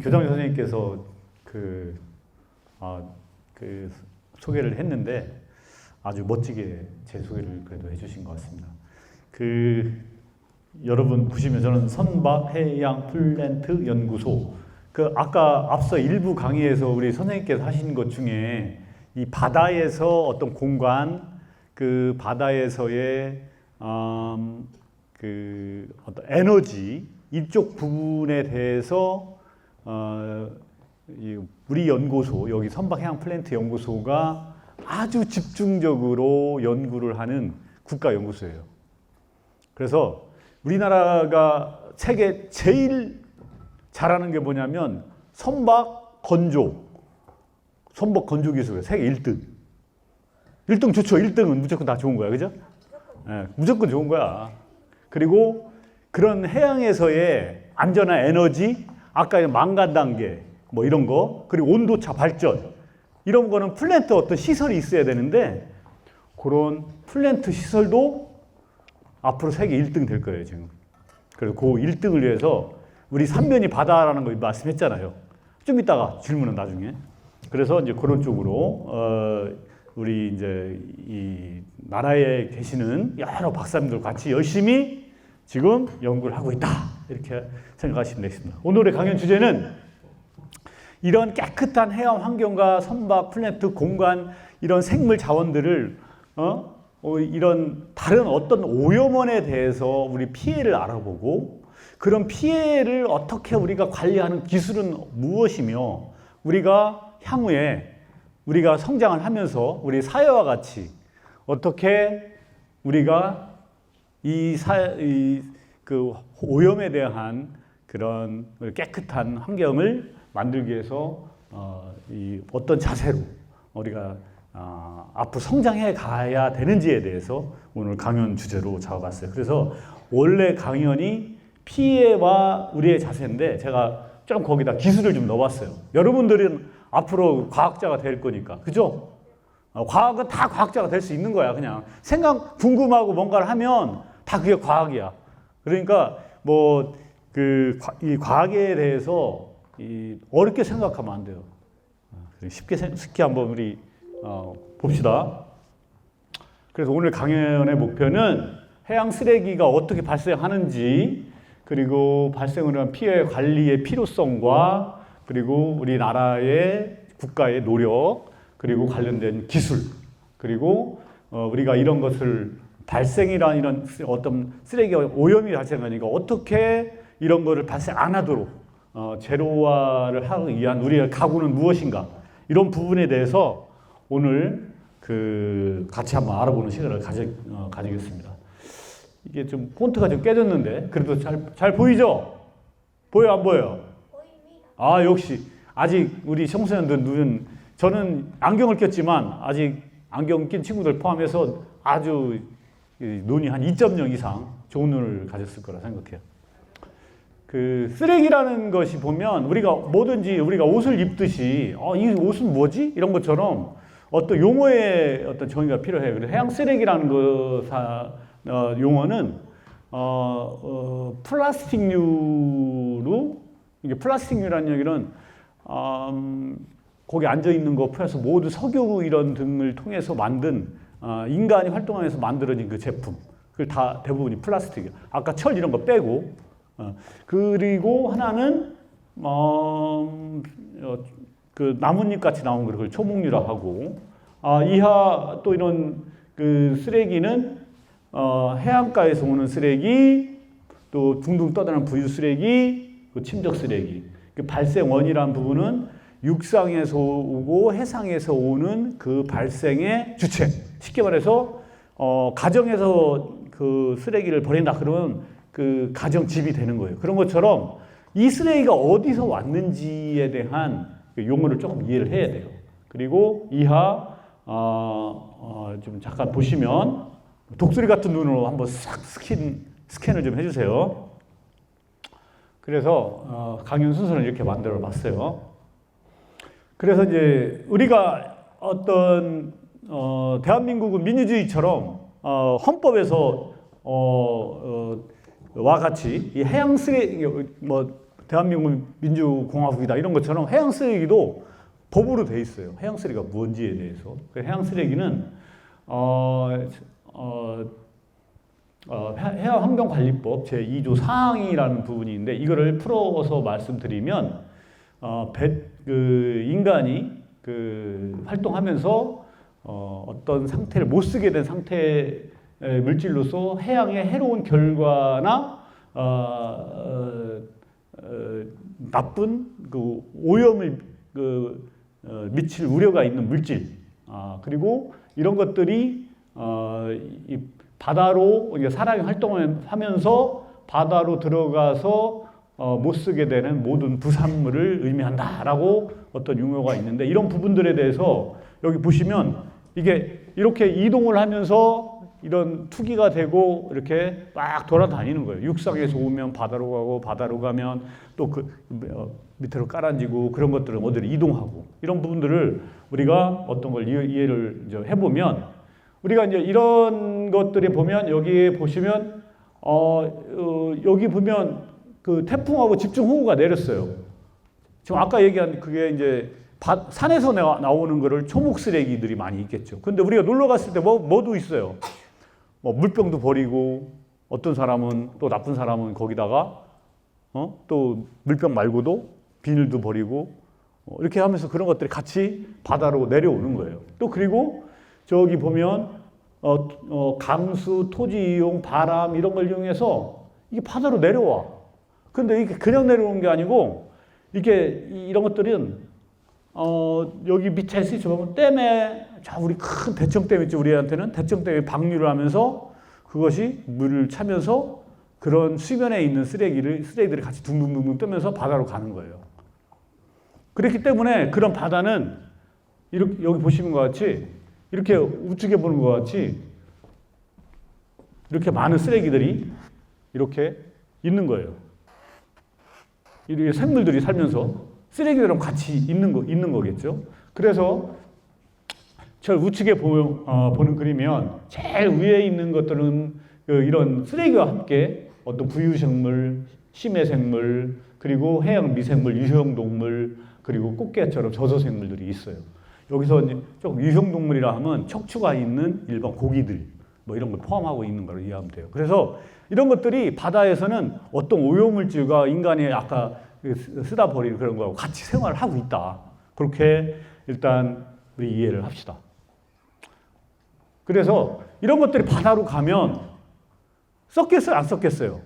교장 선생님께서 그 소개를 했는데 아주 멋지게 제 소개를 그래도 해주신 것 같습니다. 여러분 보시면 저는 선박해양플랜트 연구소, 아까 앞서 일부 강의에서 우리 선생님께서 하신 것 중에 이 바다에서 어떤 공간, 그 바다에서의 어떤 에너지 이쪽 부분에 대해서 우리 연구소, 여기 선박해양플랜트 연구소가 아주 집중적으로 연구를 하는 국가연구소예요. 그래서 우리나라가 세계 제일 잘하는 게 뭐냐면 선박 건조 기술이에요. 세계 1등. 1등 좋죠. 1등은 무조건 다 좋은 거야. 그죠? 네, 무조건 좋은 거야. 그리고 그런 해양에서의 안전한 에너지, 아까 망간 단계, 뭐 이런 거, 그리고 온도차 발전, 이런 거는 플랜트 어떤 시설이 있어야 되는데, 그런 플랜트 시설도 앞으로 세계 1등 될 거예요, 지금. 그래서 그 1등을 위해서 우리 삼면이 바다라는 거 말씀했잖아요. 좀 이따가 질문은 나중에. 그래서 이제 그런 쪽으로, 우리 이제 이 나라에 계시는 여러 박사님들 같이 열심히 지금 연구를 하고 있다. 이렇게 생각하시면 되겠습니다. 오늘의 강연 주제는 이런 깨끗한 해양 환경과 선박, 플랜트, 공간, 이런 생물 자원들을, 이런 다른 어떤 오염원에 대해서 우리 피해를 알아보고, 그런 피해를 어떻게 우리가 관리하는 기술은 무엇이며, 우리가 향후에 우리가 성장을 하면서 우리 사회와 같이 어떻게 우리가 그 오염에 대한 그런 깨끗한 환경을 만들기 위해서 어떤 자세로 우리가 앞으로 성장해 가야 되는지에 대해서 오늘 강연 주제로 잡아봤어요. 그래서 원래 강연이 피해와 우리의 자세인데 제가 좀 거기다 기술을 좀 넣어봤어요. 여러분들은 앞으로 과학자가 될 거니까, 그죠? 과학은 다 과학자가 될 수 있는 거야. 그냥 생각 궁금하고 뭔가를 하면 다 그게 과학이야. 그러니까 뭐 이 과학에 대해서 어렵게 생각하면 안 돼요. 쉽게 한번 우리 봅시다. 그래서 오늘 강연의 목표는 해양 쓰레기가 어떻게 발생하는지, 그리고 발생을 한 피해 관리의 필요성과, 그리고 우리나라의 국가의 노력, 그리고 관련된 기술, 그리고 우리가 이런 것을 발생이란 이런 어떤 쓰레기가 오염이 발생하니까 어떻게 이런 거를 발생 안 하도록 제로화를 하기 위한 우리의 각오는 무엇인가, 이런 부분에 대해서 오늘 같이 한번 알아보는 시간을 가지겠습니다. 이게 좀 폰트가 좀 깨졌는데 그래도 잘 보이죠? 보여 안 보여요? 보입니다. 역시 아직 우리 청소년들 눈은, 저는 안경을 꼈지만 아직 안경 낀 친구들 포함해서 아주 눈이 한 2.0 이상 좋은 눈을 가졌을 거라 생각해요. 쓰레기라는 것이 보면 우리가 뭐든지 우리가 옷을 입듯이 이 옷은 뭐지? 이런 것처럼 어떤 용어의 어떤 정의가 필요해요. 그래서 해양 쓰레기라는 용어는 플라스틱류로, 이게 플라스틱류라는 얘기는 거기 앉아 있는 거 플러스 모두 석유 이런 등을 통해서 만든 인간이 활동하면서 만들어진 그 제품, 그걸 다 대부분이 플라스틱이에요. 아까 철 이런 거 빼고. 그리고 하나는 그 나뭇잎 같이 나온 걸 초목류라 하고, 이하 또 이런 그 쓰레기는 해안가에서 오는 쓰레기, 또 둥둥 떠다니는 부유 쓰레기, 침적 쓰레기. 그 발생 원이라는 부분은 육상에서 오고 해상에서 오는 그 발생의 주체. 쉽게 말해서 가정에서 그 쓰레기를 버린다 그러면 그 가정집이 되는 거예요. 그런 것처럼 이 쓰레기가 어디서 왔는지에 대한 용어를 조금 이해를 해야 돼요. 그리고 이하 좀 잠깐 보시면 독수리 같은 눈으로 한번 싹 스캔을 좀 해주세요. 그래서 강연 순서는 이렇게 만들어 봤어요. 그래서 이제 우리가 어떤 대한민국은 민주주의처럼 헌법에서 와 같이 이 해양 쓰레기 대한민국 민주공화국이다 이런 것처럼 해양 쓰레기도 법으로 돼 있어요. 해양 쓰레기가 뭔지에 대해서. 그 해양 쓰레기는 해양환경관리법 제2조 사항이라는 부분이 있는데 이거를 풀어서 말씀드리면 인간이 활동하면서 어떤 상태를 못 쓰게 된 상태의 물질로서 해양에 해로운 결과나 나쁜 오염을 미칠 우려가 있는 물질, 그리고 이런 것들이 이 바다로 사람이 활동하면서 바다로 들어가서 못 쓰게 되는 모든 부산물을 의미한다라고 어떤 용어가 있는데 이런 부분들에 대해서 여기 보시면 이게 이렇게 이동을 하면서 이런 투기가 되고 이렇게 막 돌아다니는 거예요. 육상에서 오면 바다로 가고 바다로 가면 또 밑으로 깔아지고 그런 것들은 어디로 이동하고 이런 부분들을 우리가 어떤 걸 이해를 이제 해보면 우리가 이제 이런 것들이 보면 여기에 보시면 여기 보면 그 태풍하고 집중호우가 내렸어요. 지금 아까 얘기한 그게 이제 산에서 나오는 거를 초목 쓰레기들이 많이 있겠죠. 근데 우리가 놀러 갔을 때 뭐도 있어요. 물병도 버리고 어떤 사람은 또 나쁜 사람은 거기다가 또 물병 말고도 비닐도 버리고 이렇게 하면서 그런 것들이 같이 바다로 내려오는 거예요. 또 그리고 저기 보면 강수, 토지 이용, 바람 이런 걸 이용해서 이게 바다로 내려와. 근데 이게 그냥 내려오는 게 아니고 이게 이런 것들은 여기 밑에 보면 댐에 우리 큰 대청댐 있죠. 우리한테는 대청댐에 방류를 하면서 그것이 물을 차면서 그런 수면에 있는 쓰레기들이 같이 둥둥둥둥 뜨면서 바다로 가는 거예요. 그렇기 때문에 그런 바다는 이렇게 여기 보시는 것 같이 이렇게 우측에 보는 것 같이 이렇게 많은 쓰레기들이 이렇게 있는 거예요. 이렇게 생물들이 살면서 쓰레기들랑 같이 있는 거겠죠. 그래서 저 우측에 보는 그림이면 제일 위에 있는 것들은 이런 쓰레기와 함께 어떤 부유생물, 심해생물, 그리고 해양 미생물, 유형동물, 그리고 꽃게처럼 저소생물들이 있어요. 여기서 이제 조금 유형동물이라 하면 척추가 있는 일반 고기들, 뭐 이런 걸 포함하고 있는 걸 이해하면 돼요. 그래서 이런 것들이 바다에서는 어떤 오염물질과 인간이 아까 쓰다 버리는 그런 거하고 같이 생활을 하고 있다. 그렇게 일단 우리 이해를 합시다. 그래서 이런 것들이 바다로 가면 썩겠어요? 안 썩겠어요?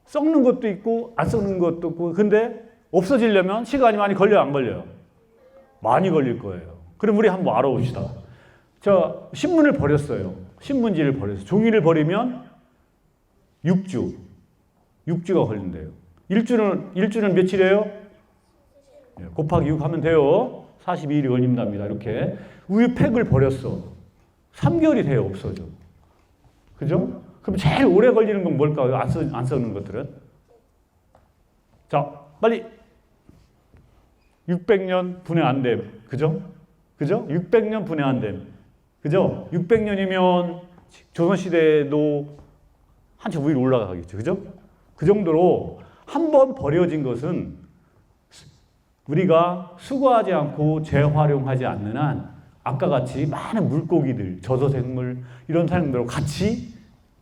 썩는 것도 있고 안 썩는 것도 있고 근데 없어지려면 시간이 많이 걸려요? 안 걸려요? 많이 걸릴 거예요. 그럼 우리 한번 알아봅시다. 저 신문을 버렸어요. 신문지를 버렸어요. 종이를 버리면 6주가 걸린대요. 일주는 며칠이에요? 곱하기 6 하면 돼요. 42일이 걸린답니다. 이렇게. 우유팩을 버렸어. 3개월이 돼요. 없어져. 그죠? 그럼 제일 오래 걸리는 건 뭘까요? 안 썩는 것들은? 자, 빨리. 600년 분해 안 됨. 그죠? 그죠? 600년 분해 안 됨. 그죠? 600년이면 조선시대도 한참 위로 올라가겠죠. 그죠? 그 정도로 한 번 버려진 것은 우리가 수거하지 않고 재활용하지 않는 한 아까 같이 많은 물고기들, 저소생물 이런 사람들하고 같이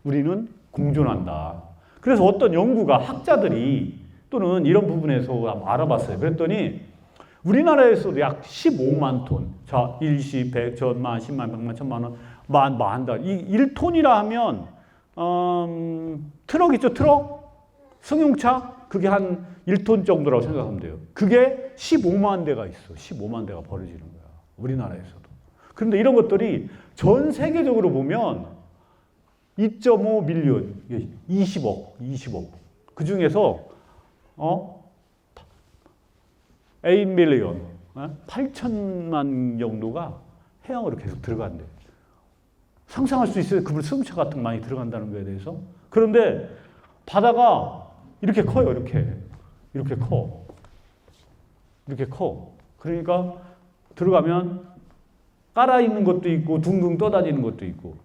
우리는 공존한다. 그래서 어떤 연구가 학자들이 또는 이런 부분에서 알아봤어요. 그랬더니 우리나라에서도 약 15만 톤, 자, 일시, 백, 천만, 10만, 100만, 1000만 원, 만다. 이 1톤이라 하면 트럭 있죠, 트럭? 승용차? 그게 한 1톤 정도라고 생각하면 돼요. 그게 15만 대가 있어. 15만 대가 버려지는 거야. 우리나라에서도. 그런데 이런 것들이 전 세계적으로 보면 2.5 밀리언, 20억. 그 중에서 8 밀리언, 8천만 정도가 해양으로 계속 들어간대. 상상할 수 있어요. 그물 승차 같은 거 많이 들어간다는 거에 대해서. 그런데 바다가 이렇게 커요. 이렇게 커. 그러니까 들어가면 깔아 있는 것도 있고 둥둥 떠다니는 것도 있고.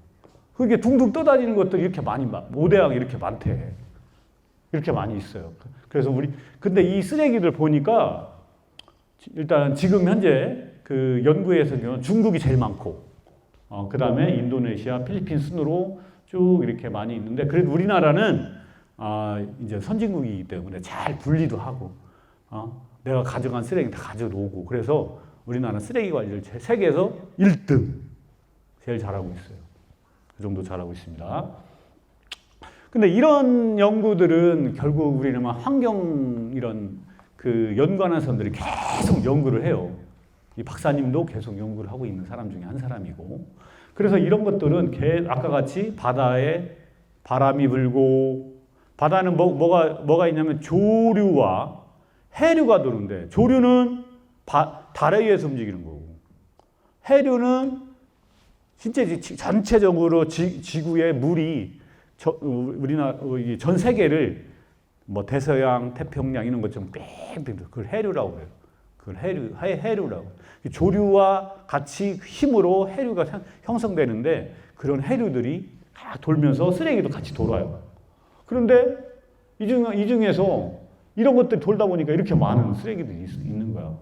그게 둥둥 떠다니는 것들이 이렇게 많이 모대양이 이렇게 많대. 이렇게 많이 있어요. 그래서 근데 이 쓰레기들 보니까 일단 지금 현재 그 연구에서는 중국이 제일 많고, 그 다음에 인도네시아, 필리핀 순으로 쭉 이렇게 많이 있는데, 그래도 우리나라는 이제 선진국이기 때문에 잘 분리도 하고, 내가 가져간 쓰레기 다 가져오고, 그래서 우리나라는 쓰레기 관리를 세계에서 1등 제일 잘하고 있어요. 그 정도 잘하고 있습니다. 근데 이런 연구들은 결국 우리는 환경 이런 그 연구하는 사람들이 계속 연구를 해요. 이 박사님도 계속 연구를 하고 있는 사람 중에 한 사람이고. 그래서 이런 것들은 아까 같이 바다에 바람이 불고, 바다는 뭐가 있냐면 조류와 해류가 도는데, 조류는 달에 의해서 움직이는 거고, 해류는 실제 전체적으로 지구의 물이 우리나라 전 세계를 뭐 대서양, 태평양 이런 것처럼 빽빽 그걸 해류라고 해요. 그걸 해류라고. 조류와 같이 힘으로 해류가 형성되는데, 그런 해류들이 돌면서 쓰레기도 같이 돌아요. 그런데 이 중에서 이런 것들이 돌다 보니까 이렇게 많은 쓰레기들이 있는 거야.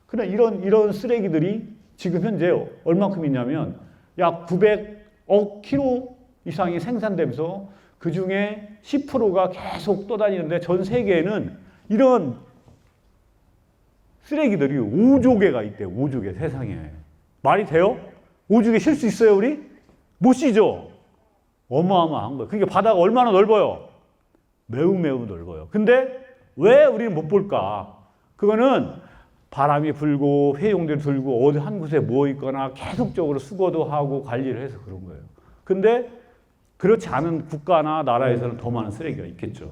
그러나 이런 쓰레기들이 지금 현재 얼마큼 있냐면 약 900억 킬로 이상이 생산되면서 그 중에 10%가 계속 떠다니는데, 전 세계에는 이런 쓰레기들이 5조 개가 있대요. 5조 개, 세상에. 말이 돼요? 5조 개 실 수 있어요, 우리? 못 쉬죠? 어마어마한 거예요. 그러니까 바다가 얼마나 넓어요? 매우 넓어요. 근데 왜 우리는 못 볼까? 그거는 바람이 불고 회용들이 들고 어디 한 곳에 모여 있거나 계속적으로 수거도 하고 관리를 해서 그런 거예요. 근데 그렇지 않은 국가나 나라에서는 더 많은 쓰레기가 있겠죠.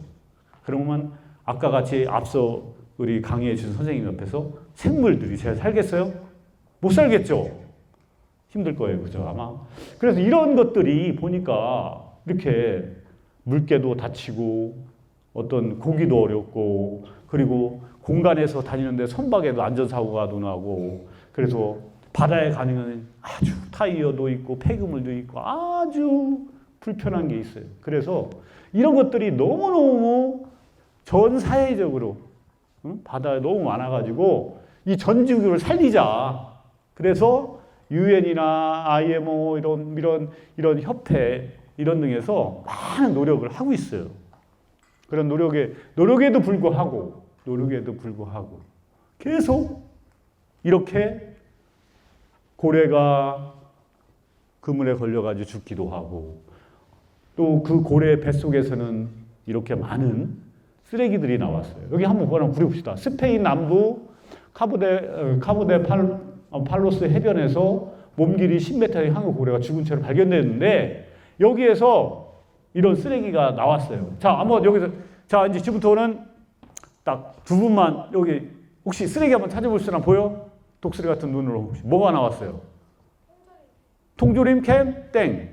그러면 아까 같이 앞서 우리 강의해 주신 선생님 옆에서 생물들이 잘 살겠어요? 못 살겠죠? 힘들 거예요. 그죠? 아마. 그래서 이런 것들이 보니까 이렇게 물개도 다치고 어떤 고기도 어렵고, 그리고 공간에서 다니는데 선박에도 안전사고가 나고, 그래서 바다에 가면 아주 타이어도 있고 폐기물도 있고 아주 불편한 게 있어요. 그래서 이런 것들이 너무너무 전 사회적으로 바다에 너무 많아가지고 이 전 지구를 살리자. 그래서 유엔이나 IMO 이런 협회 이런 등에서 많은 노력을 하고 있어요. 그런 노력에도 불구하고 계속 이렇게 고래가 그물에 걸려가지고 죽기도 하고, 또 그 고래 뱃속에서는 이렇게 많은 쓰레기들이 나왔어요. 여기 한번 보봅시다. 스페인 남부 카보데 팔로스 해변에서 몸길이 10m의 항해 고래가 죽은 채로 발견됐는데, 여기에서 이런 쓰레기가 나왔어요. 자, 한번 여기서, 자, 이제 지금부터는 딱 두 분만 여기 혹시 쓰레기 한번 찾아볼 수 있나 보여? 독수리 같은 눈으로 혹시 뭐가 나왔어요? 통조림 캔 땡.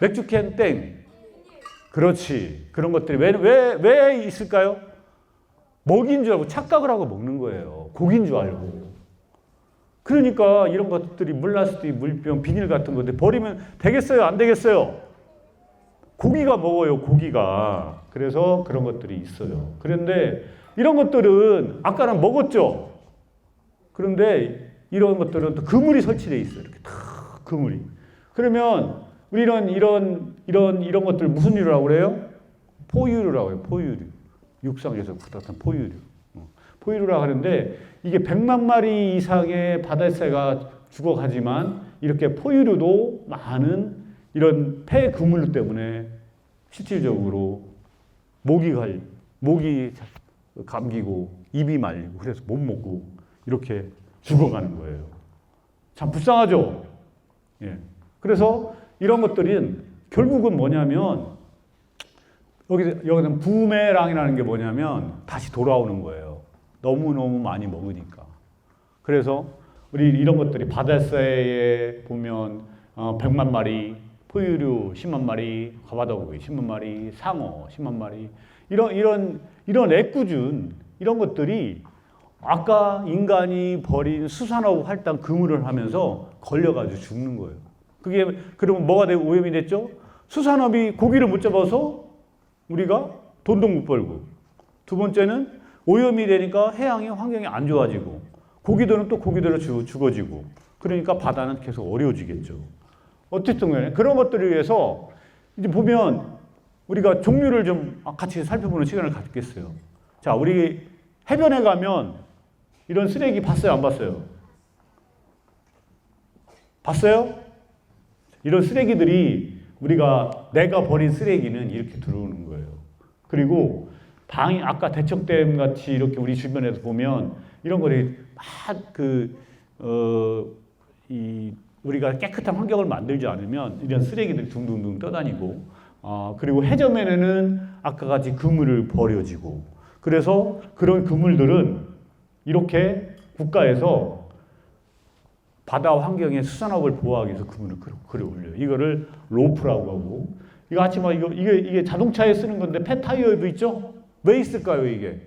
맥주캔 땡. 그렇지. 그런 것들이 왜 있을까요? 먹인 줄 알고 착각을 하고 먹는 거예요. 고기인 줄 알고. 그러니까 이런 것들이 물라스틱, 물병, 비닐 같은 것들 버리면 되겠어요? 안 되겠어요? 고기가 먹어요, 고기가. 그래서 그런 것들이 있어요. 그런데 이런 것들은 아까는 먹었죠? 그런데 이런 것들은 또 그물이 설치되어 있어요. 이렇게 탁 그물이. 그러면 우리는 이런 것들 무슨 유라고 그래요? 포유류라고 해요. 포유류. 육상에서 구닥다한 포유류. 포유류라고 하는데 이게 100만 마리 이상의 바다새가 죽어가지만 이렇게 포유류도 많은 이런 폐 그물 때문에 실질적으로 목이 감기고 입이 말리고 그래서 못 먹고 이렇게 죽어가는 거예요. 참 불쌍하죠? 예. 그래서 이런 것들은 결국은 뭐냐면 여기는 부메랑이라는 게 뭐냐면 다시 돌아오는 거예요. 너무너무 많이 먹으니까. 그래서 우리 이런 것들이 바다새에 보면 100만 마리, 포유류 10만 마리, 가바다고기 10만 마리, 상어 10만 마리 이런 애꿎은 이런 것들이 아까 인간이 버린 수산업 할당 그물을 하면서 걸려가지고 죽는 거예요. 그게 그러면 뭐가 되고 오염이 됐죠? 수산업이 고기를 못 잡아서 우리가 돈도 못 벌고, 두 번째는 오염이 되니까 해양의 환경이 안 좋아지고, 고기들은 또 고기대로 죽어지고, 그러니까 바다는 계속 어려워지겠죠. 어쨌든 간에 그런 것들을 위해서 이제 보면 우리가 종류를 좀 같이 살펴보는 시간을 갖겠어요. 자, 우리 해변에 가면 이런 쓰레기 봤어요? 안 봤어요? 봤어요? 이런 쓰레기들이 내가 버린 쓰레기는 이렇게 들어오는 거예요. 그리고 아까 대척댐 같이 이렇게 우리 주변에서 보면 이런 거를 우리가 깨끗한 환경을 만들지 않으면 이런 쓰레기들이 둥둥둥 떠다니고, 그리고 해저면에는 아까 같이 그물을 버려지고, 그래서 그런 그물들은 이렇게 국가에서 바다 환경의 수산업을 보호하기 위해서 그물을 그려 올려요. 이거를 로프라고 하고, 이거 하지만 이게 자동차에 쓰는 건데 폐타이어도 있죠? 왜 있을까요, 이게?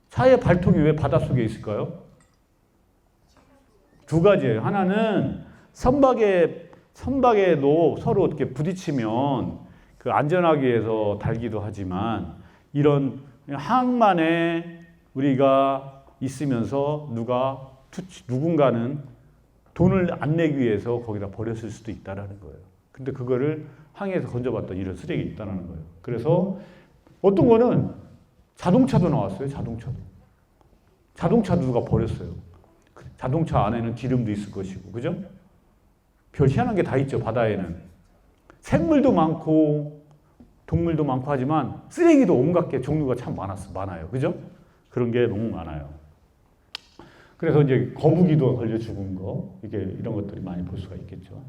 차의 발통이 왜 바닷속에 있을까요? 두 가지예요. 하나는 선박에도 서로 이렇게 부딪히면 그 안전하기 위해서 달기도 하지만, 이런 항만에 우리가 있으면서 누군가는 돈을 안 내기 위해서 거기다 버렸을 수도 있다라는 거예요. 근데 그거를 항해에서 건져봤던 이런 쓰레기 있다라는 거예요. 그래서 어떤 거는 자동차도 나왔어요. 자동차도 누가 버렸어요. 자동차 안에는 기름도 있을 것이고, 그죠? 별 희한한 게 다 있죠, 바다에는. 생물도 많고 동물도 많고 하지만 쓰레기도 온갖 게 종류가 참 많아요. 그죠? 그런 게 너무 많아요. 그래서 이제 거북이도 걸려 죽은 거, 이런 것들이 많이 볼 수가 있겠죠.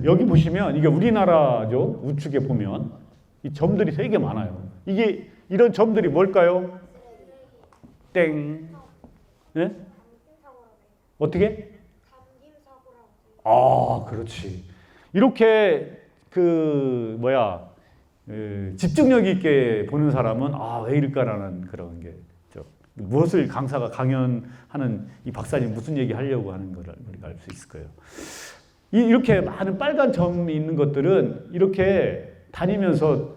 여기 보시면 이게 우리나라죠. 우측에 보면 이 점들이 되게 많아요. 이런 점들이 뭘까요? 땡. 네? 어떻게? 그렇지. 이렇게 집중력 있게 보는 사람은 왜 이럴까라는 그런 게 무엇을 강사가 강연하는 이 박사님 무슨 얘기 하려고 하는 걸 우리가 알 수 있을 거예요. 이렇게 많은 빨간 점이 있는 것들은 이렇게 다니면서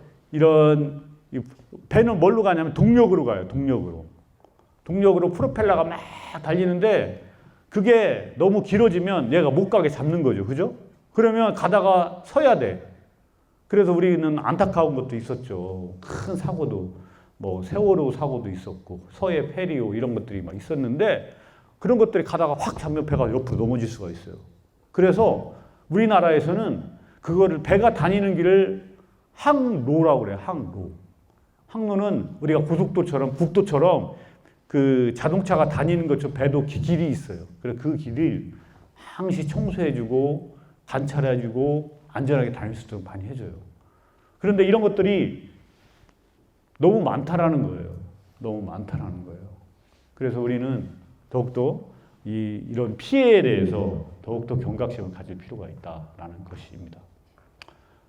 배는 뭘로 가냐면 동력으로 가요. 동력으로 프로펠러가 막 달리는데 그게 너무 길어지면 얘가 못 가게 잡는 거죠. 그죠? 그러면 가다가 서야 돼. 그래서 우리는 안타까운 것도 있었죠. 큰 사고도, 세월호 사고도 있었고, 서해 페리오 이런 것들이 막 있었는데, 그런 것들이 가다가 확 잡혀가 옆으로 넘어질 수가 있어요. 그래서 우리나라에서는 그거를 배가 다니는 길을 항로라고 그래요. 항로는 우리가 고속도처럼, 국도처럼 그 자동차가 다니는 것처럼 배도 길이 있어요. 그래서 그 길을 항시 청소해주고, 관찰해주고, 안전하게 다닐 수 있도록 많이 해줘요. 그런데 이런 것들이 너무 많다라는 거예요. 그래서 우리는 더욱더 이런 피해에 대해서 더욱더 경각심을 가질 필요가 있다라는 것입니다.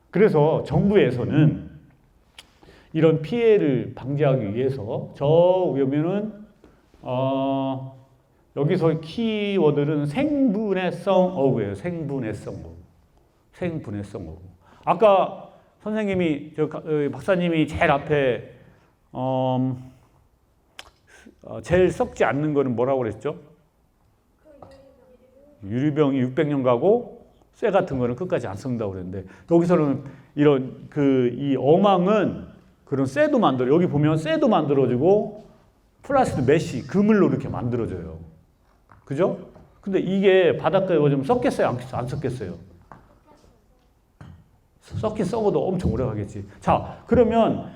그래서 정부에서는 이런 피해를 방지하기 위해서 저 위에는 여기서 키워드는 생분해성 어구예요. 생분해성 어구. 아까 선생님이 박사님이 제일 앞에 제일 썩지 않는 거는 뭐라고 그랬죠? 유리병이 600년 가고 쇠 같은 거는 끝까지 안 썩는다고 그랬는데, 여기서는 이 어망은 그런 쇠도 여기 보면 쇠도 만들어지고 플라스틱 메쉬, 그물로 이렇게 만들어져요. 그죠? 근데 이게 바닷가에 좀 썩겠어요? 안 썩겠어요? 썩긴 썩어도 엄청 오래 가겠지. 자, 그러면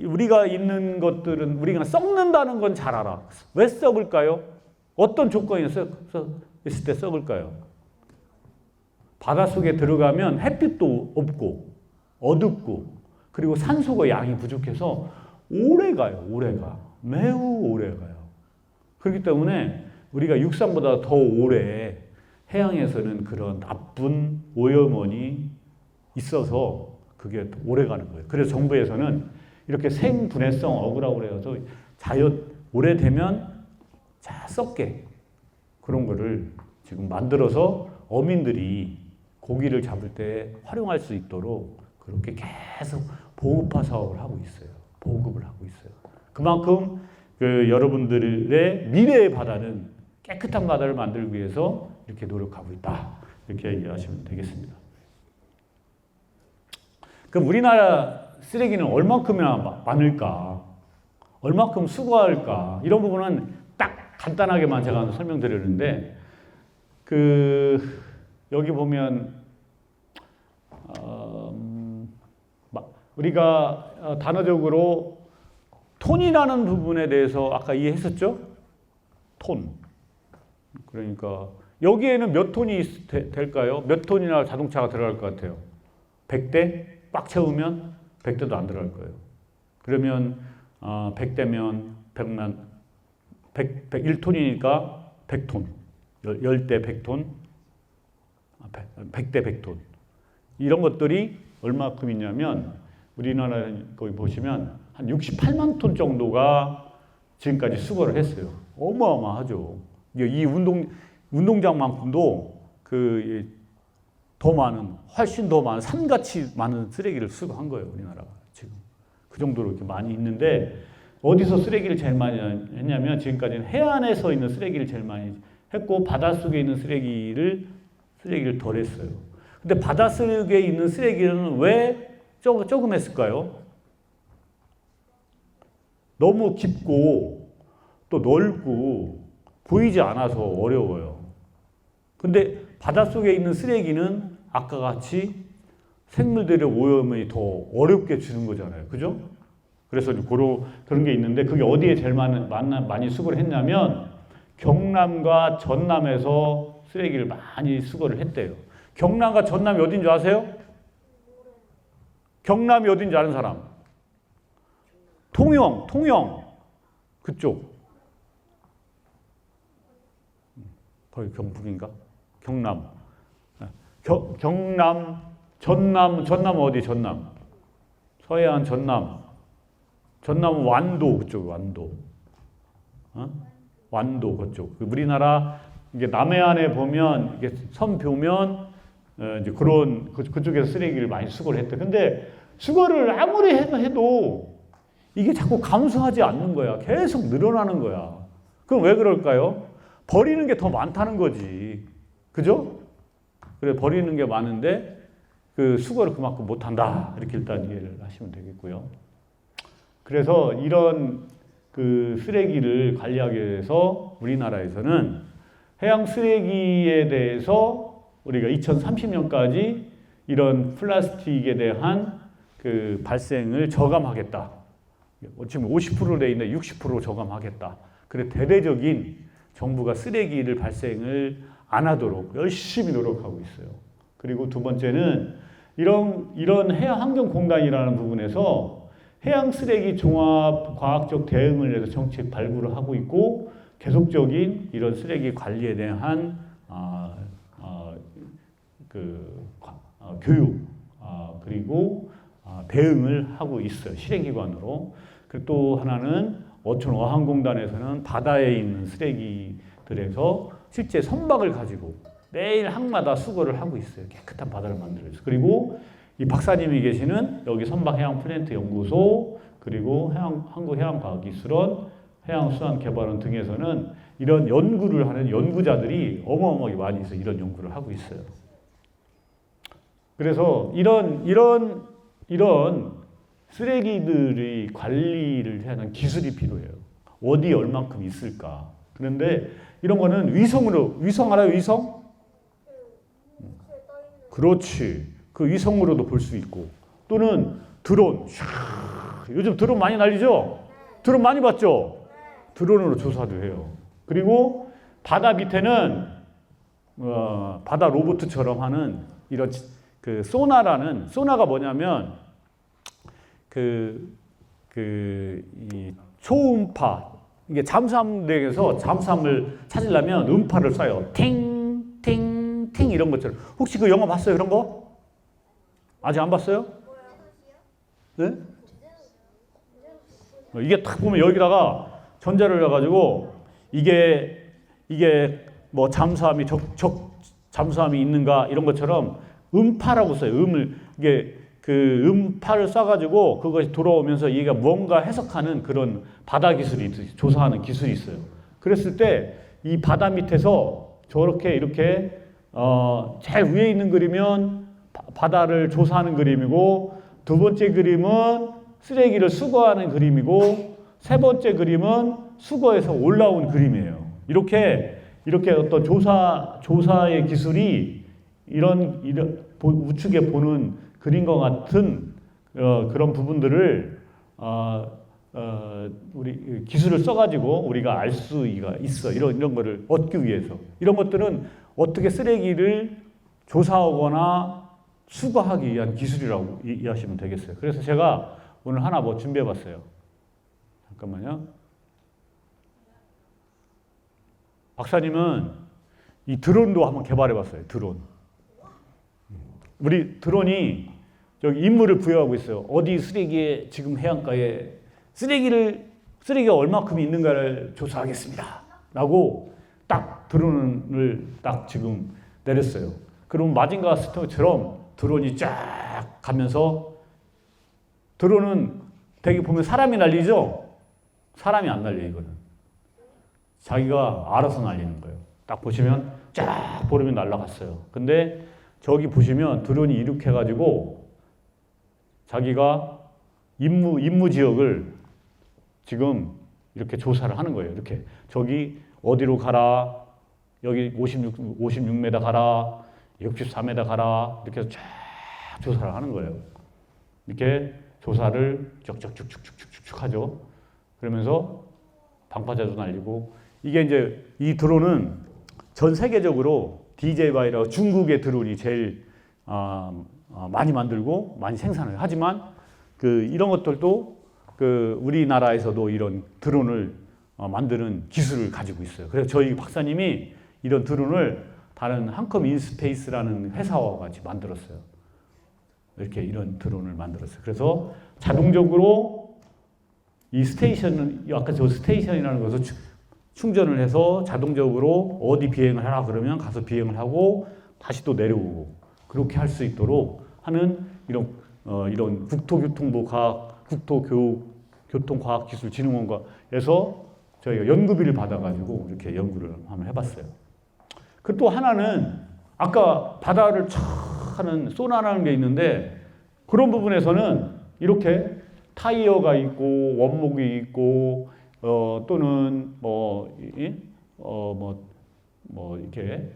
우리가 있는 것들은 우리가 썩는다는 건 잘 알아. 왜 썩을까요? 어떤 조건이 있을 때 썩을까요? 바닷속에 들어가면 햇빛도 없고 어둡고, 그리고 산소가 양이 부족해서 오래 가요. 매우 오래 가요. 그렇기 때문에 우리가 육상보다 더 오래 해양에서는 그런 나쁜 오염원이 있어서 그게 오래 가는 거예요. 그래서 정부에서는 이렇게 생분해성 어구라고 그래서 오래되면 썩게 그런 거를 지금 만들어서 어민들이 고기를 잡을 때 활용할 수 있도록 그렇게 계속 보급화 사업을 하고 있어요. 보급을 하고 있어요. 그만큼 여러분들의 미래의 바다는 깨끗한 바다를 만들기 위해서 이렇게 노력하고 있다. 이렇게 이해하시면 되겠습니다. 그럼 우리나라 쓰레기는 얼만큼이나 많을까? 얼만큼 수거할까? 이런 부분은 딱 간단하게만 제가 설명드렸는데, 여기 보면, 우리가 단어적으로 톤이라는 부분에 대해서 아까 이해했었죠? 톤. 그러니까 여기에는 몇 톤이 될까요? 몇 톤이나 자동차가 들어갈 것 같아요? 100대? 꽉 채우면 100대도 안 들어갈 거예요. 그러면 100대면 101톤이니까 100톤. 10대 100톤. 100대 100톤. 이런 것들이 얼마큼 있냐면 우리나라 거기 보시면 한 68만 톤 정도가 지금까지 수거를 했어요. 어마어마하죠. 이 운동장만큼도 더 많은, 훨씬 더 많은, 산같이 많은 쓰레기를 수거한 거예요, 우리나라가 지금. 그 정도로 이렇게 많이 있는데, 어디서 쓰레기를 제일 많이 했냐면, 지금까지는 해안에서 있는 쓰레기를 제일 많이 했고, 바닷속에 있는 쓰레기를 덜 했어요. 근데 바닷속에 있는 쓰레기는 왜 조금 했을까요? 너무 깊고, 또 넓고, 보이지 않아서 어려워요. 근데 바닷속에 있는 쓰레기는 아까 같이 생물들의 오염이 더 어렵게 주는 거잖아요. 그죠? 그래서 그런 게 있는데, 그게 어디에 제일 많이 수거를 했냐면 경남과 전남에서 쓰레기를 많이 수거를 했대요. 경남과 전남이 어딘지 아세요? 경남이 어딘지 아는 사람? 통영 그쪽. 거기 경북인가? 경남. 전남 어디? 전남. 서해안 전남은 완도 그쪽, 완도. 완도 그쪽. 우리나라 이게 남해안에 보면 이게 섬 표면 이제 그쪽에서 쓰레기를 많이 수거를 했대. 근데 수거를 아무리 해도 이게 자꾸 감소하지 않는 거야. 계속 늘어나는 거야. 그럼 왜 그럴까요? 버리는 게 더 많다는 거지. 그죠? 그래, 버리는 게 많은데 수거를 그만큼 못한다. 이렇게 일단 이해를 하시면 되겠고요. 그래서 이런 쓰레기를 관리하기 위해서 우리나라에서는 해양 쓰레기에 대해서 우리가 2030년까지 이런 플라스틱에 대한 발생을 저감하겠다. 지금 50%로 돼 있는데 60% 저감하겠다. 그래, 대대적인 정부가 쓰레기를 발생을 안 하도록 열심히 노력하고 있어요. 그리고 두 번째는 이런 해양환경공단이라는 부분에서 해양 쓰레기 종합 과학적 대응을 해서 정책 발굴을 하고 있고, 계속적인 이런 쓰레기 관리에 대한 교육 그리고 대응을 하고 있어요. 실행기관으로. 그리고 또 하나는 어촌어항공단에서는 바다에 있는 쓰레기들에서 실제 선박을 가지고 매일 항마다 수거를 하고 있어요. 깨끗한 바다를 만들어서. 그리고 이 박사님이 계시는 여기 선박해양플랜트 연구소, 그리고 한국해양과학기술원, 해양수산개발원 등에서는 이런 연구를 하는 연구자들이 어마어마하게 많이 있어요. 이런 연구를 하고 있어요. 그래서 이런 쓰레기들의 관리를 하는 기술이 필요해요. 어디 얼만큼 있을까. 그런데 이런 거는 위성 알아요? 위성? 그렇지. 그 위성으로도 볼 수 있고, 또는 드론. 요즘 드론 많이 날리죠? 드론 많이 봤죠? 드론으로 조사도 해요. 그리고 바다 밑에는 바다 로봇처럼 하는 이런 소나가 뭐냐면 이 초음파, 이게 잠수함에서 잠수함을 찾으려면 음파를 쏴요. 팅팅팅 이런 것처럼. 혹시 그 영화 봤어요? 그런 거? 아직 안 봤어요? 네? 이게 딱 보면 여기다가 전자를 해가지고 이게 뭐 잠수함이 잠수함이 있는가 이런 것처럼 음파라고 써요. 이게 그 음파를 쏴가지고 그것이 돌아오면서 얘가 뭔가 해석하는 그런 바다 기술이 있어요. 조사하는 기술이 있어요. 그랬을 때 이 바다 밑에서 저렇게 이렇게 제일 위에 있는 그림은 바다를 조사하는 그림이고, 두 번째 그림은 쓰레기를 수거하는 그림이고, 세 번째 그림은 수거해서 올라온 그림이에요. 이렇게 어떤 조사의 기술이 이런 우측에 보는 그림과 같은 그런 부분들을 우리 기술을 써가지고 우리가 알 수가 있어. 이런 거를 얻기 위해서. 이런 것들은 어떻게 쓰레기를 조사하거나 수거하기 위한 기술이라고 이해하시면 되겠어요. 그래서 제가 오늘 하나 뭐 준비해봤어요. 잠깐만요. 박사님은 이 드론도 한번 개발해봤어요. 드론. 우리 드론이 여기 임무를 부여하고 있어요. 어디 쓰레기에 지금 해안가에 쓰레기가 얼마큼 있는가를 조사하겠습니다. 라고 딱 드론을 딱 지금 내렸어요. 그럼 마징가 스토처럼 드론이 쫙 가면서, 드론은 되게 보면 사람이 날리죠? 사람이 안 날려요, 이거는. 자기가 알아서 날리는 거예요. 딱 보시면 쫙 보름이 날아갔어요. 근데 저기 보시면 드론이 이렇게 해가지고 자기가 임무 지역을 지금 이렇게 조사를 하는 거예요. 이렇게 저기 어디로 가라, 여기 56m 가라, 64m 가라, 이렇게 해서 쫙 조사를 하는 거예요. 이렇게 조사를 쭉쭉쭉쭉쭉쭉 하죠. 그러면서 방파제도 날리고, 이게 이제 이 드론은 전 세계적으로 DJY라고 중국의 드론이 제일 많이 만들고 많이 생산을 하지만, 이런 것들도 우리나라에서도 이런 드론을 만드는 기술을 가지고 있어요. 그래서 저희 박사님이 이런 드론을 다른 한컴 인스페이스라는 회사와 같이 만들었어요. 이렇게 이런 드론을 만들었어요. 그래서 자동적으로 이 스테이션은, 아까 저 스테이션이라는 것을 충전을 해서 자동적으로 어디 비행을 하라 그러면 가서 비행을 하고 다시 또 내려오고, 그렇게 할 수 있도록 하는 이런 국토교통과학기술진흥원과에서 저희가 연구비를 받아가지고 이렇게 연구를 한번 해봤어요. 그 또 하나는 아까 바다를 촥 하는 소나라는 게 있는데, 그런 부분에서는 이렇게 타이어가 있고 원목이 있고 또는 이렇게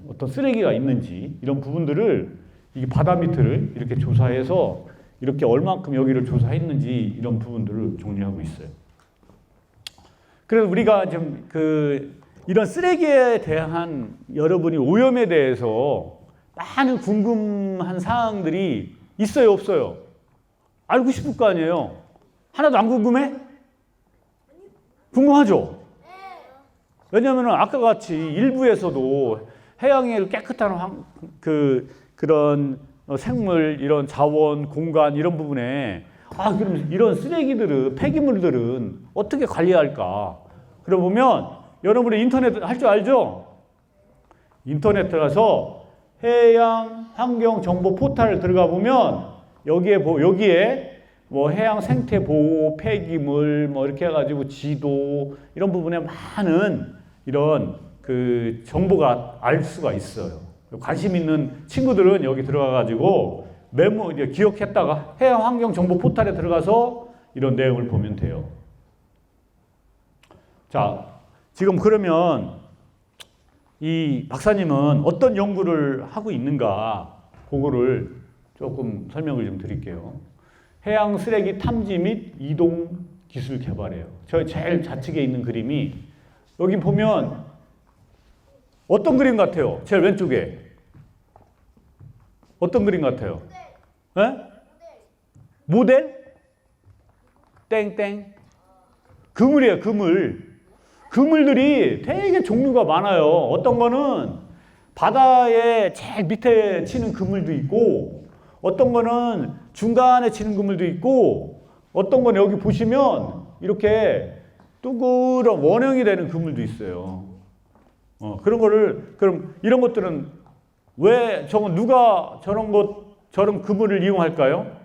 어떤 쓰레기가 있는지 이런 부분들을 이 바다 밑을 이렇게 조사해서 이렇게 얼만큼 여기를 조사했는지 이런 부분들을 정리하고 있어요. 그래서 우리가 좀 이런 쓰레기에 대한 여러분이 오염에 대해서 많은 궁금한 사항들이 있어요, 없어요? 알고 싶을 거 아니에요? 하나도 안 궁금해? 궁금하죠? 왜냐하면 아까 같이 일부에서도 해양의 깨끗한 그런 생물, 이런 자원, 공간 이런 부분에 그럼 이런 쓰레기들은, 폐기물들은 어떻게 관리할까? 그러고 보면 여러분이 인터넷 할 줄 알죠? 인터넷 들어가서 해양 환경 정보 포털을 들어가 보면 여기에 뭐 해양 생태 보호, 폐기물 뭐 이렇게 해가지고 지도 이런 부분에 많은 이런 정보가 알 수가 있어요. 관심 있는 친구들은 여기 들어가가지고 이제 기억했다가 해양 환경 정보 포털에 들어가서 이런 내용을 보면 돼요. 자, 지금 그러면 이 박사님은 어떤 연구를 하고 있는가, 그거를 조금 설명을 좀 드릴게요. 해양 쓰레기 탐지 및 이동 기술 개발이에요. 저 제일 좌측에 있는 그림이, 여기 보면 어떤 그림 같아요? 제일 왼쪽에. 어떤 그림 같아요? 네? 모델? 땡땡. 그물이에요, 그물. 그물들이 되게 종류가 많아요. 어떤 거는 바다에 제일 밑에 치는 그물도 있고, 어떤 거는 중간에 치는 그물도 있고, 어떤 거는 여기 보시면 이렇게 둥그런 원형이 되는 그물도 있어요. 그런 거를, 그럼 이런 것들은 왜 저건 누가 저런 그물을 이용할까요?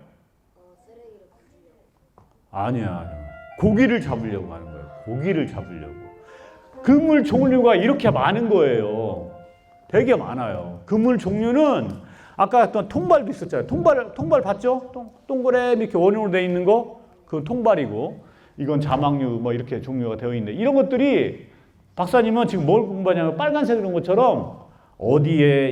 아니야. 고기를 잡으려고 하는 거예요. 고기를 잡으려고. 그물 종류가 이렇게 많은 거예요. 되게 많아요. 그물 종류는 아까 했던 통발도 있었잖아요. 통발 봤죠? 동그랗게 이렇게 원형으로 되어 있는 거, 그건 통발이고, 이건 자막류 뭐 이렇게 종류가 되어 있는데, 이런 것들이 박사님은 지금 뭘 공부하냐면 빨간색 이런 것처럼 어디에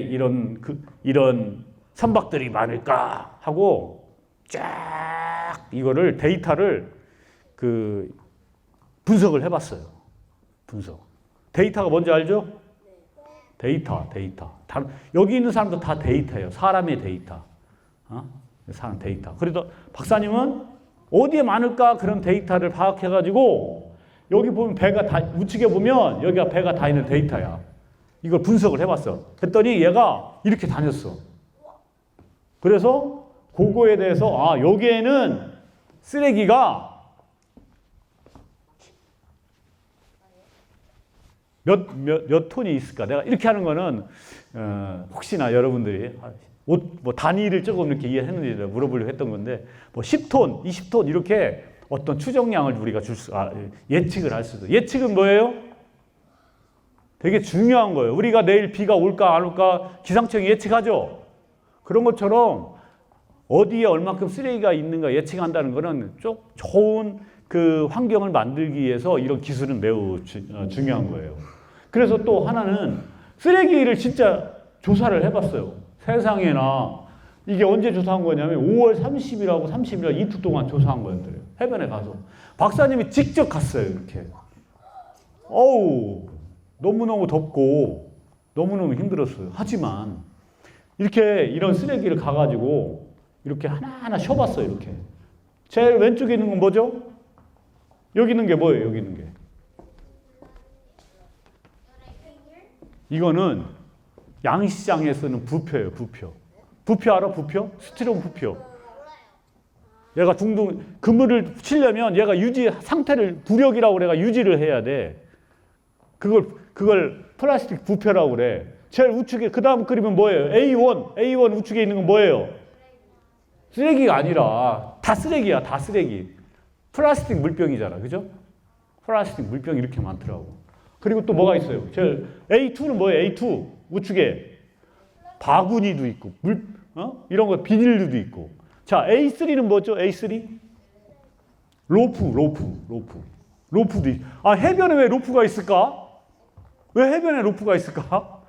이런 선박들이 많을까 하고 쫙 이거를 데이터를 분석을 해봤어요. 분석. 데이터가 뭔지 알죠? 데이터. 여기 있는 사람도 다 데이터예요. 사람의 데이터. 사람 데이터. 그래도 박사님은 어디에 많을까 그런 데이터를 파악해가지고 여기 보면 우측에 보면 여기가 배가 다 있는 데이터야. 이걸 분석을 해봤어. 했더니 얘가 이렇게 다녔어. 그래서 그거에 대해서 여기에는 쓰레기가 몇 톤이 있을까? 내가 이렇게 하는 거는 혹시나 여러분들이 뭐 단위를 조금 이렇게 이해했는지 물어보려고 했던 건데 뭐 10톤, 20톤 이렇게 어떤 추정량을 우리가 예측을 할 수도. 예측은 뭐예요? 되게 중요한 거예요. 우리가 내일 비가 올까 안 올까 기상청이 예측하죠. 그런 것처럼 어디에 얼마큼 쓰레기가 있는가 예측한다는 거는 좋은 그 환경을 만들기 위해서 이런 기술은 매우 중요한 거예요. 그래서 또 하나는 쓰레기를 진짜 조사를 해봤어요. 세상에나 이게 언제 조사한 거냐면 5월 30일하고 30일 이틀 동안 조사한 거였더래요. 해변에 가서. 박사님이 직접 갔어요. 이렇게. 어우 너무너무 덥고 너무너무 힘들었어요. 하지만 이런 쓰레기를 가가지고 이렇게 하나하나 쉬어봤어요. 이렇게. 제일 왼쪽에 있는 건 뭐죠? 여기 있는 게 뭐예요? 여기 있는 게. 이거는 양시장에 쓰는 부표예요. 부표. 부표 알아? 부표? 스티로폼 부표. 얘가 그물을 치려면 얘가 상태를 부력이라고 그래가 유지를 해야 돼. 그걸 플라스틱 부표라고 그래. 제일 우측에 그 다음 그림은 뭐예요? A1 우측에 있는 건 뭐예요? 쓰레기가 아니라 다 쓰레기야. 다 쓰레기. 플라스틱 물병이잖아. 그죠? 플라스틱 물병이 이렇게 많더라고. 그리고 또 뭐가 있어요? 제일 A2는 뭐예요? A2 우측에 바구니도 있고 이런 거 비닐류도 있고. 자, A3는 뭐죠? A3? 로프도 있. 해변에 왜 로프가 있을까? 왜 해변에 로프가 있을까?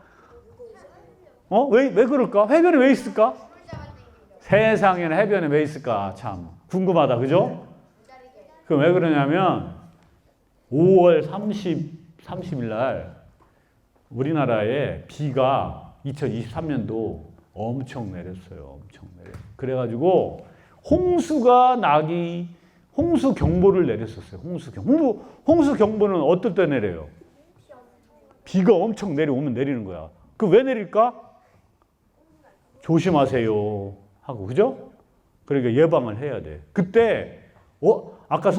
왜 그럴까? 해변에 왜 있을까? 세상에는 해변에 왜 있을까? 참 궁금하다. 그죠? 그럼 왜 그러냐면 5월 30일 날 우리나라에 비가 2023년도 엄청 내렸어요. 그래가지고 홍수 경보를 내렸었어요. 홍수 경보는 어떨 때 내려요? 비가 엄청 내려오면 내리는 거야. 그 왜 내릴까? 조심하세요 하고. 그죠? 그러니까 예방을 해야 돼. 그때 아까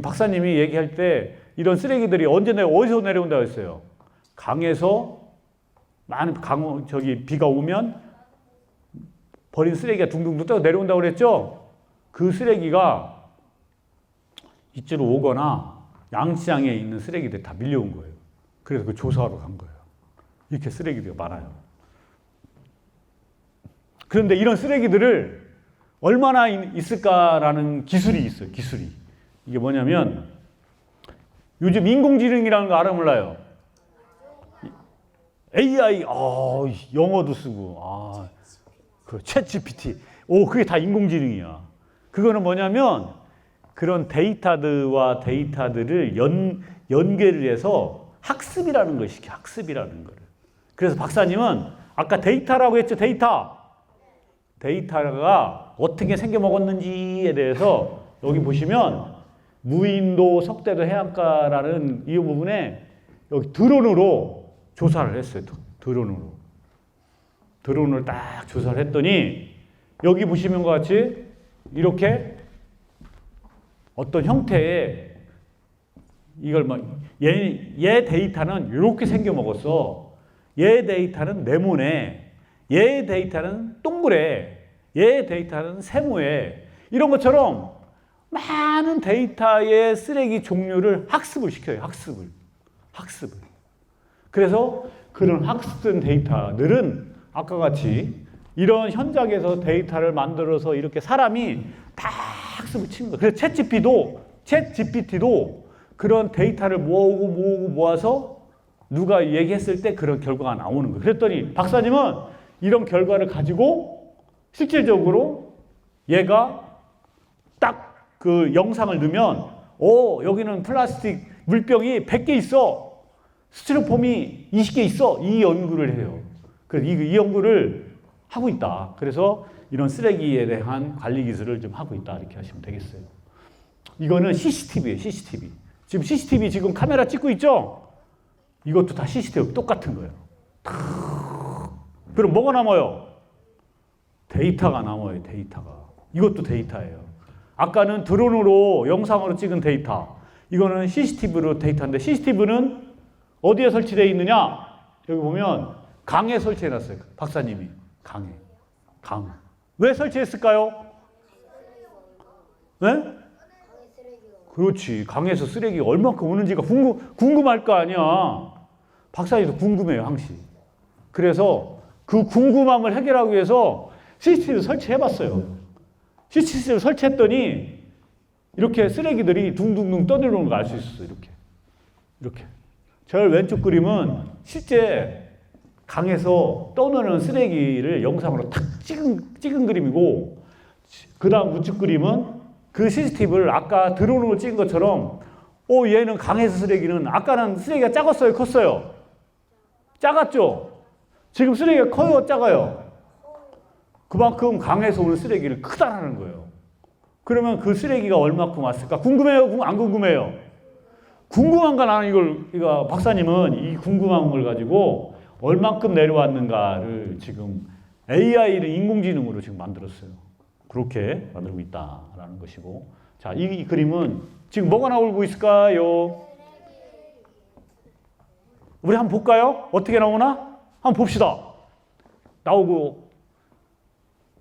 박사님이 얘기할 때 이런 쓰레기들이 어디서 내려온다고 했어요? 강에서 비가 오면 버린 쓰레기가 둥둥둥 떠 내려온다고 그랬죠? 그 쓰레기가 이쪽으로 오거나 양시장에 있는 쓰레기들이 다 밀려온 거예요. 그래서 그 조사하러 간 거예요. 이렇게 쓰레기들이 많아요. 그런데 이런 쓰레기들을 얼마나 있을까라는 기술이 있어요. 이게 뭐냐면 요즘 인공지능이라는 거 알아 몰라요? AI, 영어도 쓰고, 챗 GPT. 그게 다 인공지능이야. 그거는 뭐냐면 그런 데이터들을 연계를 해서 학습이라는 걸 시켜. 학습이라는 거를. 그래서 박사님은 아까 데이터라고 했죠. 데이터가 어떻게 생겨 먹었는지에 대해서 여기 보시면 무인도 석대도 해안가라는 이 부분에 여기 드론으로 조사를 했어요. 드론을 딱 조사를 했더니 여기 보시면 것 같이 이렇게 어떤 형태의 이걸 얘 데이터는 이렇게 생겨 먹었어. 얘 데이터는 네모네. 얘의 데이터는 동그래, 얘의 데이터는 세모에, 이런 것처럼 많은 데이터의 쓰레기 종류를 학습을 시켜요. 학습을. 그래서 그런 학습된 데이터들은 아까 같이 이런 현장에서 데이터를 만들어서 이렇게 사람이 다 학습을 치는 거예요. 그래서 챗GPT도 그런 데이터를 모아서 누가 얘기했을 때 그런 결과가 나오는 거예요. 그랬더니 박사님은 이런 결과를 가지고 실질적으로 얘가 딱 그 영상을 넣으면 여기는 플라스틱 물병이 100개 있어. 스티로폼이 20개 있어. 이 연구를 해요. 그래서 이 연구를 하고 있다. 그래서 이런 쓰레기에 대한 관리 기술을 좀 하고 있다. 이렇게 하시면 되겠어요. 이거는 CCTV예요. CCTV. 지금 CCTV 지금 카메라 찍고 있죠? 이것도 다 CCTV 똑같은 거예요. 그럼 뭐가 남아요? 데이터가 남아요. 데이터가. 이것도 데이터예요. 아까는 드론으로 영상으로 찍은 데이터. 이거는 CCTV로 데이터인데 CCTV는 어디에 설치되어 있느냐? 여기 보면 강에 설치해놨어요. 박사님이. 강에. 강. 왜 설치했을까요? 네? 그렇지. 강에서 쓰레기가 얼마큼 오는지가 궁금할 거 아니야. 박사님도 궁금해요. 항시. 그래서 그 궁금함을 해결하기 위해서 CCTV를 설치해봤어요. CCTV를 설치했더니 이렇게 쓰레기들이 둥둥둥 떠내려오는 걸 알 수 있었어요. 이렇게. 저 왼쪽 그림은 실제 강에서 떠내려오는 쓰레기를 영상으로 탁 찍은 그림이고, 그 다음 우측 그림은 그 CCTV를 아까 드론으로 찍은 것처럼 얘는 강에서 쓰레기는 아까는 쓰레기가 작았어요? 컸어요? 작았죠? 지금 쓰레기가 커요? 작아요? 그만큼 강에서 오는 쓰레기를 크다라는 거예요. 그러면 그 쓰레기가 얼마큼 왔을까? 궁금해요? 안 궁금해요? 궁금한가? 나는 이거 박사님은 이 궁금한 걸 가지고 얼만큼 내려왔는가를 지금 AI를 인공지능으로 지금 만들었어요. 그렇게 만들고 있다라는 것이고. 자, 이 그림은 지금 뭐가 나오고 있을까요? 우리 한번 볼까요? 어떻게 나오나? 한번 봅시다.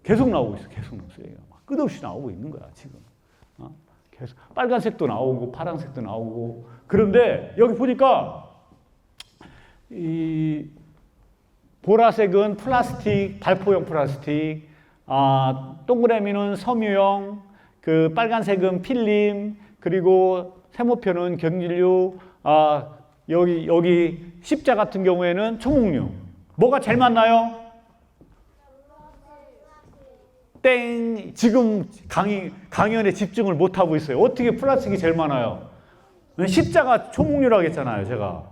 계속 나오고 있어. 계속 쓰레기가 막 끝없이 나오고 있는 거야, 지금. 계속 빨간색도 나오고 파란색도 나오고. 그런데 여기 보니까 이 보라색은 플라스틱, 발포용 플라스틱, 동그라미는 섬유형, 그 빨간색은 필름, 그리고 세모표는 경질류, 여기 십자 같은 경우에는 초목류. 뭐가 제일 많나요? 땡! 지금 강연에 집중을 못하고 있어요. 어떻게 플라스틱이 제일 많아요? 십자가 초목류라고 했잖아요, 제가.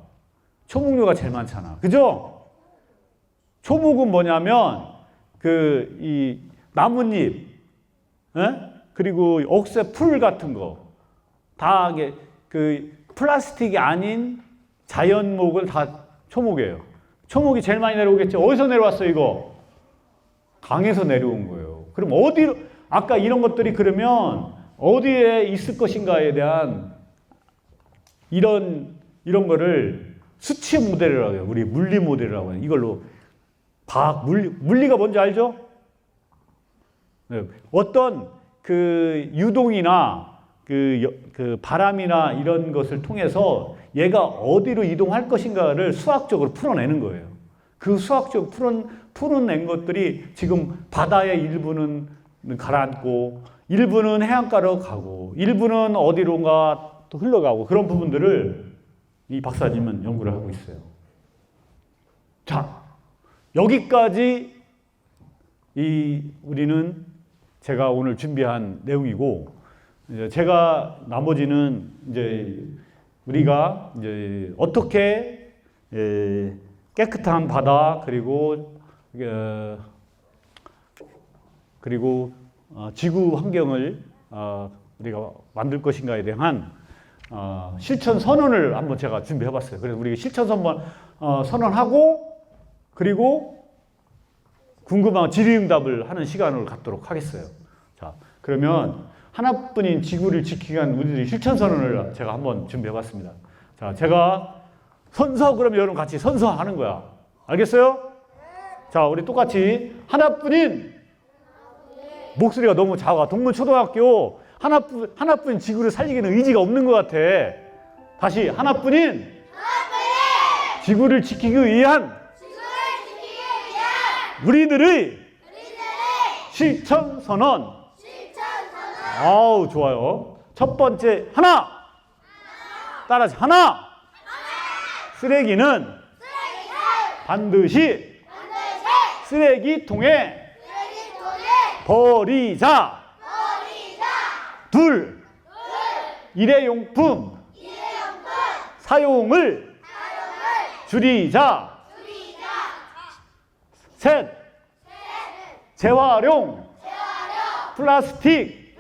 초목류가 제일 많잖아. 그죠? 초목은 뭐냐면, 이 나뭇잎, 그리고 억새 풀 같은 거, 다 플라스틱이 아닌 자연목을 다 초목이에요. 초목이 제일 많이 내려오겠죠? 어디서 내려왔어요, 이거? 강에서 내려온 거예요. 그럼 아까 이런 것들이 그러면 어디에 있을 것인가에 대한 이런 거를 수치 모델이라고 해요. 우리 물리 모델이라고 해요. 이걸로 물리가 뭔지 알죠? 네. 어떤 그 유동이나 그 바람이나 이런 것을 통해서 얘가 어디로 이동할 것인가를 수학적으로 풀어내는 거예요. 그 수학적으로 풀어낸 것들이 지금 바다의 일부는 가라앉고, 일부는 해안가로 가고, 일부는 어디론가 또 흘러가고, 그런 부분들을 이 박사님은 연구를 하고 있어요. 자, 여기까지 우리는 제가 오늘 준비한 내용이고, 제가 나머지는 이제 우리가 이제 어떻게 깨끗한 바다, 그리고 지구 환경을 우리가 만들 것인가에 대한 실천 선언을 한번 제가 준비해 봤어요. 그래서 우리 실천 선언하고, 그리고 궁금한 질의응답을 하는 시간을 갖도록 하겠어요. 자, 그러면 하나뿐인 지구를 지키기 위한 우리들이 실천 선언을 제가 한번 준비해 봤습니다. 자, 제가 그럼 여러분 같이 선서하는 거야. 알겠어요? 자, 우리 똑같이 하나뿐인 목소리가 너무 작아. 동문초등학교 하나뿐인 지구를 살리기는 의지가 없는 것 같아. 다시 하나뿐인 지구를 지키기 위한 우리들의 실천 선언. 아우, 좋아요. 첫 번째 하나. 따라서 하나. 쓰레기는 반드시 쓰레기통에 버리자. 둘. 일회용품 사용을 줄이자. 셋. 재활용 플라스틱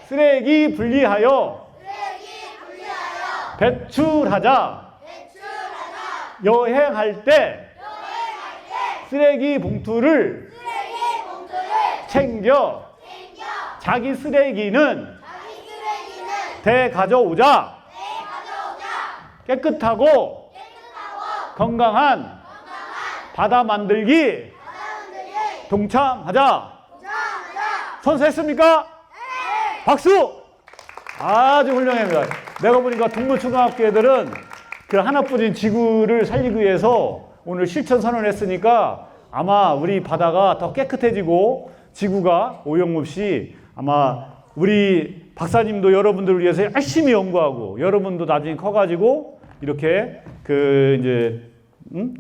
쓰레기 분리하여 배출하자. 여행할 때 쓰레기 봉투를 챙겨 자기 쓰레기는 대가져오자. 깨끗하고 건강한 바다 만들기 동참하자. 선서했습니까? 박수! 아주 훌륭합니다. 내가 보니까 동문초등학교 애들은 그 하나뿐인 지구를 살리기 위해서 오늘 실천 선언을 했으니까 아마 우리 바다가 더 깨끗해지고 지구가 오염 없이 아마 우리 박사님도 여러분들을 위해서 열심히 연구하고 여러분도 나중에 커가지고 이렇게 그 이제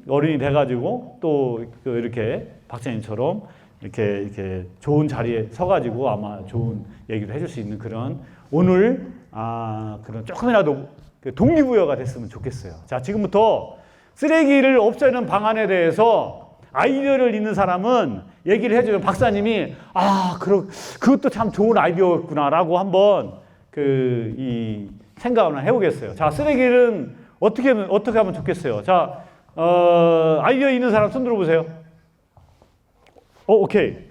어른이 돼가지고 또 이렇게 박사님처럼 이렇게 좋은 자리에 서가지고 아마 좋은 얘기를 해줄 수 있는 그런 오늘 그런 조금이라도 동기부여가 됐으면 좋겠어요. 자, 지금부터 쓰레기를 없애는 방안에 대해서 아이디어를 있는 사람은 얘기를 해줘요. 박사님이 그것도 참 좋은 아이디어였구나라고 한번 이 생각을 해보겠어요. 자, 쓰레기는 어떻게 하면 좋겠어요. 자, 아이디어 있는 사람 손 들어보세요. 오케이.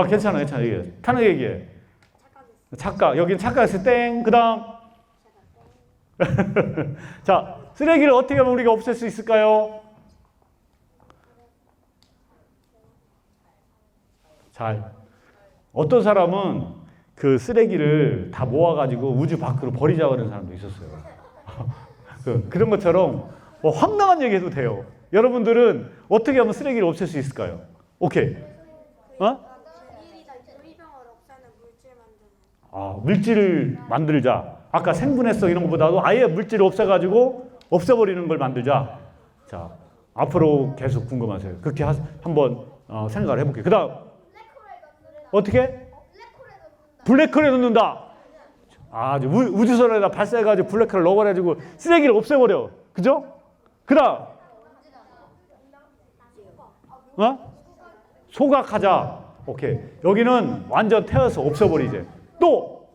괜찮아. 얘기해. 편하게 얘기해. 착각. 여긴 착각했을 땡. 그 다음. 자, 쓰레기를 어떻게 하면 우리가 없앨 수 있을까요? 어떤 사람은 그 쓰레기를 다 모아가지고 우주 밖으로 버리자고 하는 사람도 있었어요. 그런 것처럼 황당한 얘기 해도 돼요. 여러분들은 어떻게 하면 쓰레기를 없앨 수 있을까요? 오케이. 물질을 만들자. 아까 생분해성 이런 것보다도 아예 물질을 없애가지고 없애버리는 걸 만들자. 자, 앞으로 계속 궁금하세요. 그렇게 한번 생각을 해볼게요. 그 다음 어떻게? 블랙홀에 넣는다. 우주선에다 발사해가지고 블랙홀을 넣어버려가지고 쓰레기를 없애버려. 그죠? 그 다음 소각하자. 오케이. 여기는 완전 태워서 없애버리지. 또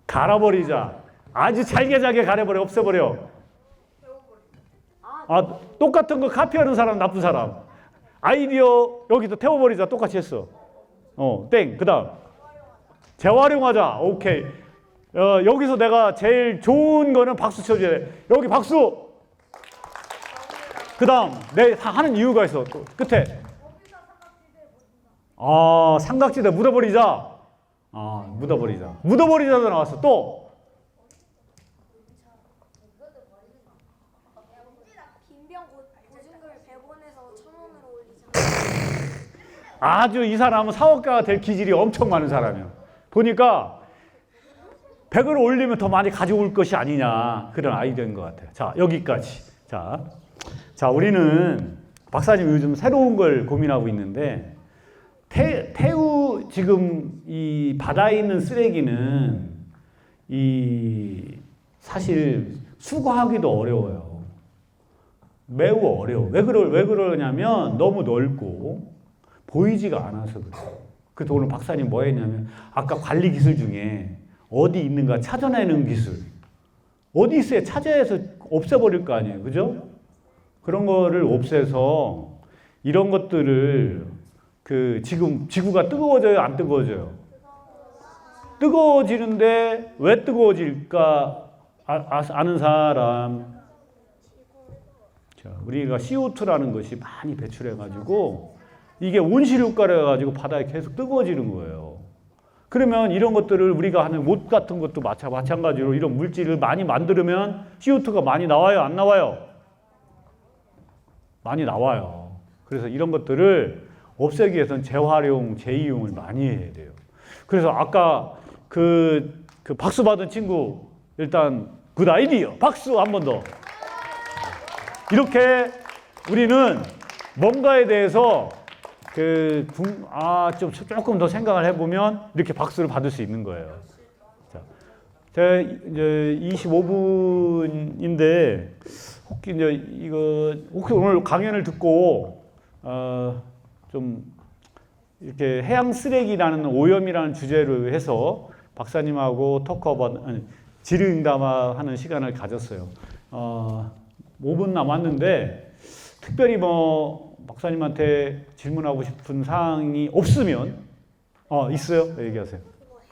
갈아버리자. 아주 잘게 갈아버려. 없애버려. 똑같은 거 카피하는 사람 나쁜 사람. 아이디어 여기도 태워버리자. 똑같이 했어. 땡. 그 다음 재활용하자. 오케이. 여기서 내가 제일 좋은 거는 박수 쳐줘야 돼. 여기 박수. 그 다음 내 하는 이유가 있어. 또 끝에 삼각지대 묻어버리자. 묻어버리자도 나왔어. 또 아주 이 사람은 사업가가 될 기질이 엄청 많은 사람이야. 보니까 100을 올리면 더 많이 가져올 것이 아니냐, 그런 아이디어인 것 같아요. 자, 여기까지. 자, 우리는 박사님 요즘 새로운 걸 고민하고 있는데 지금 이 바다에 있는 쓰레기는 사실 수거하기도 어려워요. 매우 어려워. 왜 그러냐면 너무 넓고 보이지가 않아서 그래요. 그래서 오늘 박사님 뭐 했냐면 아까 관리 기술 중에 어디 있는가 찾아내는 기술. 어디 있어야 찾아내서 없애버릴 거 아니에요. 그죠? 그런 거를 없애서 이런 것들을 지금 지구가 뜨거워져요? 안 뜨거워져요? 뜨거워지는데 왜 뜨거워질까 아는 사람? 자, 우리가 CO2라는 것이 많이 배출해가지고 이게 온실효과를 해가지고 바다에 계속 뜨거워지는 거예요. 그러면 이런 것들을 우리가 하는 옷 같은 것도 마찬가지로 이런 물질을 많이 만들면 CO2가 많이 나와요? 안 나와요? 많이 나와요. 그래서 이런 것들을 없애기 위해서는 재활용, 재이용을 많이 해야 돼요. 그래서 아까 그 박수 받은 친구 일단 굿 아이디어. 박수 한 번 더. 이렇게 우리는 뭔가에 대해서 조금 더 생각을 해보면 이렇게 박수를 받을 수 있는 거예요. 자, 제가 이제 25분인데 혹시 오늘 강연을 듣고 좀 이렇게 해양 쓰레기라는 오염이라는 주제로 해서 박사님하고 질의응답하는 시간을 가졌어요. 5분 남았는데 특별히 박사님한테 질문하고 싶은 사항이 없으면 있어요? 네, 얘기하세요.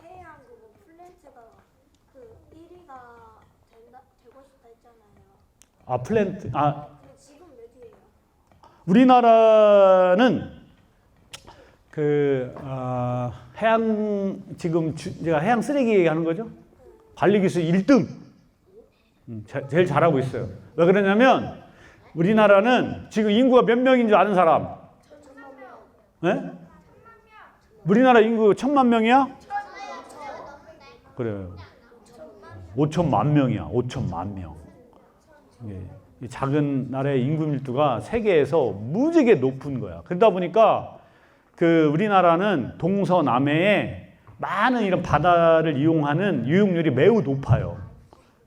해양 플랜트가 1위가 되고 싶다 했잖아요. 플랜트. 지금 몇 위예요? 우리나라는 제가 해양 쓰레기 얘기하는 거죠? 관리 기술 1등. 제일 잘하고 있어요. 왜 그러냐면 우리나라는 지금 인구가 몇 명인 줄 아는 사람? 1,000만 명. 네? 우리나라 인구 1,000만 명이야? 그래요. 5천만 명이야. 5천만 명. 이 작은 나라의 인구 밀도가 세계에서 무지개 높은 거야. 그러다 보니까 우리나라는 동서남해에 많은 이런 바다를 이용하는 유용률이 매우 높아요.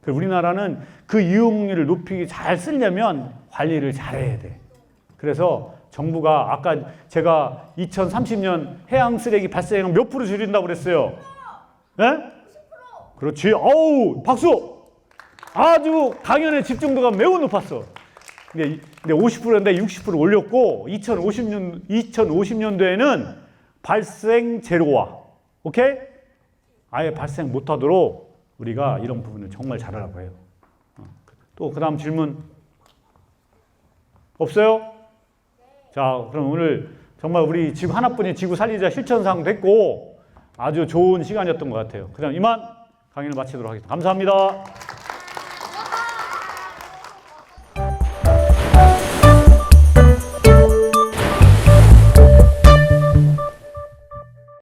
우리나라는 그 이용률을 높이기 잘 쓰려면 관리를 잘해야 돼. 그래서 정부가 아까 제가 2030년 해양 쓰레기 발생을 몇 프로 줄인다고 그랬어요? 네? 10%. 그렇지. 어우, 박수! 아주 강연의 집중도가 매우 높았어. 근데 50%인데 60% 올렸고 2050년도에는 발생 제로화. 오케이? 아예 발생 못하도록 우리가 이런 부분을 정말 잘하라고 해요. 또 그다음 질문 없어요? 자, 그럼 오늘 정말 우리 지구 하나뿐인 지구 살리자 실천사항 됐고 아주 좋은 시간이었던 것 같아요. 그다음 이만 강연을 마치도록 하겠습니다. 감사합니다.